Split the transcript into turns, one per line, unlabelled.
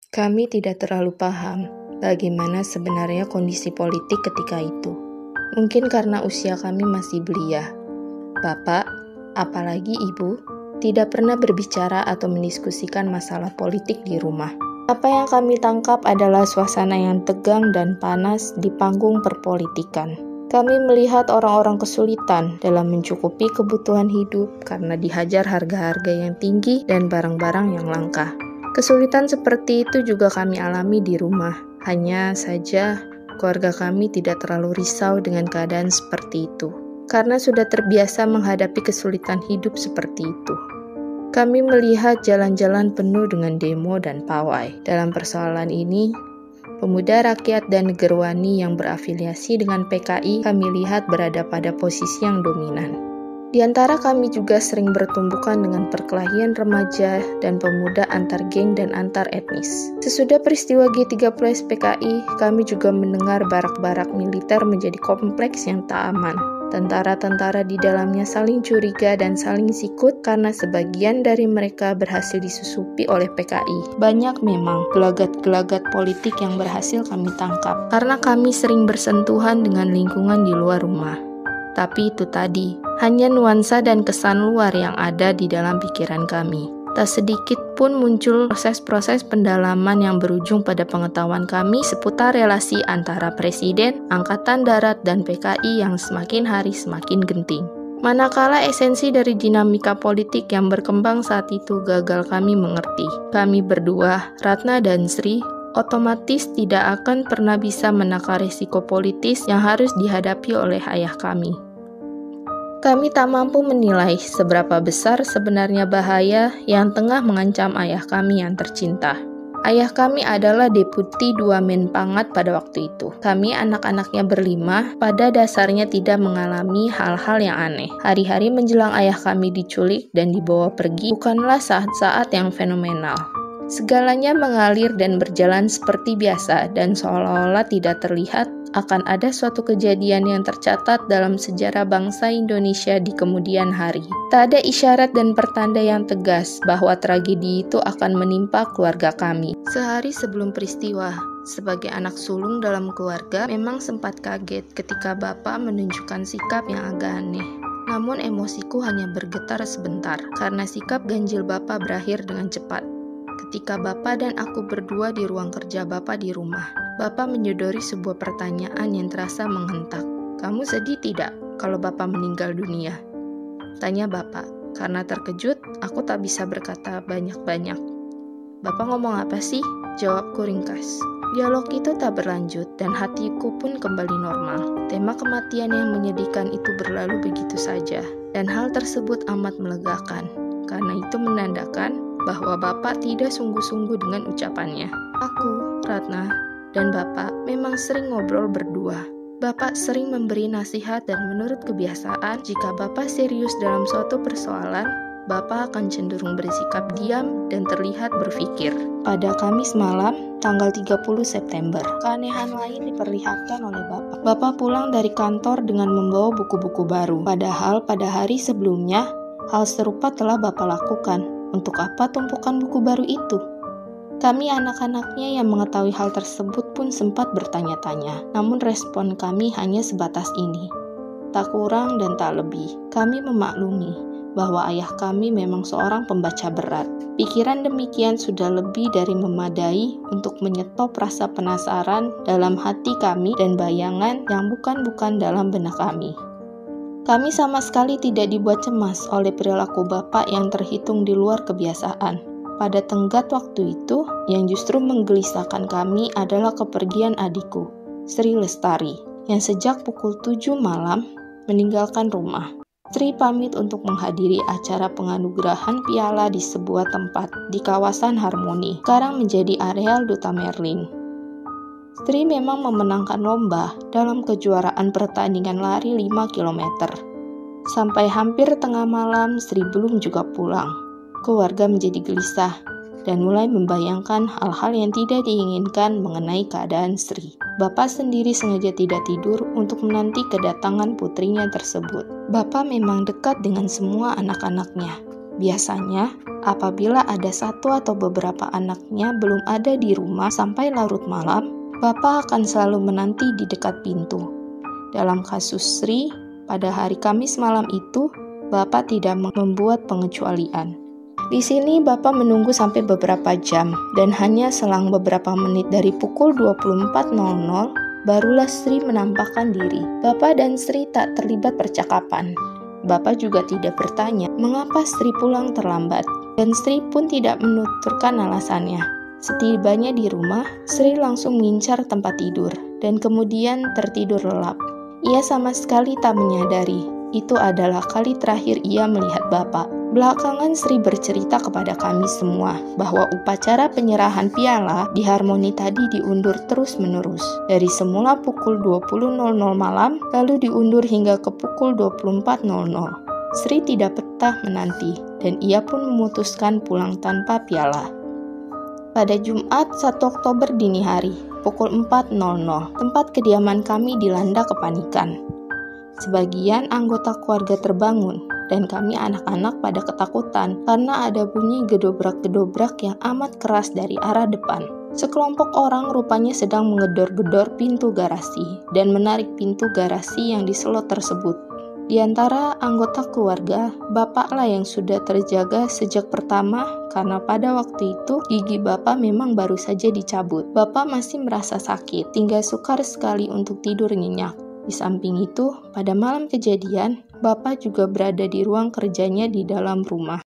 Kami tidak terlalu paham bagaimana sebenarnya kondisi politik ketika itu. Mungkin karena usia kami masih belia. Bapak, apalagi ibu, tidak pernah berbicara atau mendiskusikan masalah politik di rumah. Apa yang kami tangkap adalah suasana yang tegang dan panas di panggung perpolitikan. Kami melihat orang-orang kesulitan dalam mencukupi kebutuhan hidup karena dihajar harga-harga yang tinggi dan barang-barang yang langka. Kesulitan seperti itu juga kami alami di rumah. Hanya saja keluarga kami tidak terlalu risau dengan keadaan seperti itu, karena sudah terbiasa menghadapi kesulitan hidup seperti itu. Kami melihat jalan-jalan penuh dengan demo dan pawai. Dalam persoalan ini, pemuda rakyat dan negerwani yang berafiliasi dengan PKI kami lihat berada pada posisi yang dominan. Di antara kami juga sering bertumbukan dengan perkelahian remaja dan pemuda antar geng dan antar etnis. Sesudah peristiwa G30 PKI, kami juga mendengar barak-barak militer menjadi kompleks yang tak aman. Tentara-tentara di dalamnya saling curiga dan saling sikut karena sebagian dari mereka berhasil disusupi oleh PKI. Banyak memang gelagat-gelagat politik yang berhasil kami tangkap, karena kami sering bersentuhan dengan lingkungan di luar rumah. Tapi itu tadi, hanya nuansa dan kesan luar yang ada di dalam pikiran kami. Tak sedikit pun muncul proses-proses pendalaman yang berujung pada pengetahuan kami seputar relasi antara Presiden, Angkatan Darat, dan PKI yang semakin hari semakin genting. Manakala esensi dari dinamika politik yang berkembang saat itu gagal kami mengerti. Kami berdua, Ratna dan Sri, otomatis tidak akan pernah bisa menakar risiko politis yang harus dihadapi oleh ayah kami. Kami tak mampu menilai seberapa besar sebenarnya bahaya yang tengah mengancam ayah kami yang tercinta. Ayah kami adalah deputi 2 Menpangat pada waktu itu. Kami anak-anaknya berlima pada dasarnya tidak mengalami hal-hal yang aneh. Hari-hari menjelang ayah kami diculik dan dibawa pergi bukanlah saat-saat yang fenomenal. Segalanya mengalir dan berjalan seperti biasa dan seolah-olah tidak terlihat akan ada suatu kejadian yang tercatat dalam sejarah bangsa Indonesia di kemudian hari. Tak ada isyarat dan pertanda yang tegas bahwa tragedi itu akan menimpa keluarga kami. Sehari sebelum peristiwa, sebagai anak sulung dalam keluarga, memang sempat kaget ketika Bapak menunjukkan sikap yang agak aneh. Namun emosiku hanya bergetar sebentar, karena sikap ganjil Bapak berakhir dengan cepat. Ketika Bapak dan aku berdua di ruang kerja Bapak di rumah, Bapak menyodori sebuah pertanyaan yang terasa menghentak. "Kamu sedih tidak kalau Bapak meninggal dunia?" Tanya Bapak. Karena terkejut, aku tak bisa berkata banyak-banyak. "Bapak ngomong apa sih?" Jawabku ringkas. Dialog itu tak berlanjut dan hatiku pun kembali normal. Tema kematian yang menyedihkan itu berlalu begitu saja, dan hal tersebut amat melegakan, karena itu menandakan bahwa Bapak tidak sungguh-sungguh dengan ucapannya. Aku, Ratna, dan Bapak memang sering ngobrol berdua. Bapak sering memberi nasihat dan menurut kebiasaan, jika Bapak serius dalam suatu persoalan, Bapak akan cenderung bersikap diam dan terlihat berpikir. Pada Kamis malam, tanggal 30 September, keanehan lain diperlihatkan oleh Bapak. Bapak pulang dari kantor dengan membawa buku-buku baru. Padahal pada hari sebelumnya, hal serupa telah Bapak lakukan. Untuk apa tumpukan buku baru itu? Kami anak-anaknya yang mengetahui hal tersebut pun sempat bertanya-tanya, namun respon kami hanya sebatas ini. Tak kurang dan tak lebih, kami memaklumi bahwa ayah kami memang seorang pembaca berat. Pikiran demikian sudah lebih dari memadai untuk menyetop rasa penasaran dalam hati kami dan bayangan yang bukan-bukan dalam benak kami. Kami sama sekali tidak dibuat cemas oleh perilaku Bapak yang terhitung di luar kebiasaan. Pada tenggat waktu itu, yang justru menggelisahkan kami adalah kepergian adikku, Sri Lestari, yang sejak pukul 7 malam meninggalkan rumah. Sri pamit untuk menghadiri acara penganugerahan piala di sebuah tempat di kawasan Harmoni, sekarang menjadi areal Duta Merlin. Sri memang memenangkan lomba dalam kejuaraan pertandingan lari 5 km. Sampai hampir tengah malam, Sri belum juga pulang. Keluarga menjadi gelisah dan mulai membayangkan hal-hal yang tidak diinginkan mengenai keadaan Sri. Bapak sendiri sengaja tidak tidur untuk menanti kedatangan putrinya tersebut. Bapak memang dekat dengan semua anak-anaknya. Biasanya, apabila ada satu atau beberapa anaknya belum ada di rumah sampai larut malam, Bapak akan selalu menanti di dekat pintu. Dalam kasus Sri, pada hari Kamis malam itu, Bapak tidak membuat pengecualian. Di sini Bapak menunggu sampai beberapa jam, dan hanya selang beberapa menit dari pukul 24.00, barulah Sri menampakkan diri. Bapak dan Sri tak terlibat percakapan. Bapak juga tidak bertanya mengapa Sri pulang terlambat, dan Sri pun tidak menuturkan alasannya. Setibanya di rumah, Sri langsung mengincar tempat tidur, dan kemudian tertidur lelap. Ia sama sekali tak menyadari, itu adalah kali terakhir ia melihat Bapak. Belakangan Sri bercerita kepada kami semua bahwa upacara penyerahan piala di Harmoni tadi diundur terus-menerus. Dari semula pukul 20.00 malam, lalu diundur hingga ke pukul 24.00. Sri tidak betah menanti, dan ia pun memutuskan pulang tanpa piala. Pada Jumat 1 Oktober dini hari, pukul 4.00, tempat kediaman kami dilanda kepanikan. Sebagian anggota keluarga terbangun, dan kami anak-anak pada ketakutan karena ada bunyi gedobrak-gedobrak yang amat keras dari arah depan. Sekelompok orang rupanya sedang menggedor-gedor pintu garasi dan menarik pintu garasi yang diselot tersebut. Di antara anggota keluarga, Bapaklah yang sudah terjaga sejak pertama karena pada waktu itu gigi Bapak memang baru saja dicabut. Bapak masih merasa sakit, tinggal sukar sekali untuk tidur nyenyak. Di samping itu, pada malam kejadian, Bapak juga berada di ruang kerjanya di dalam rumah.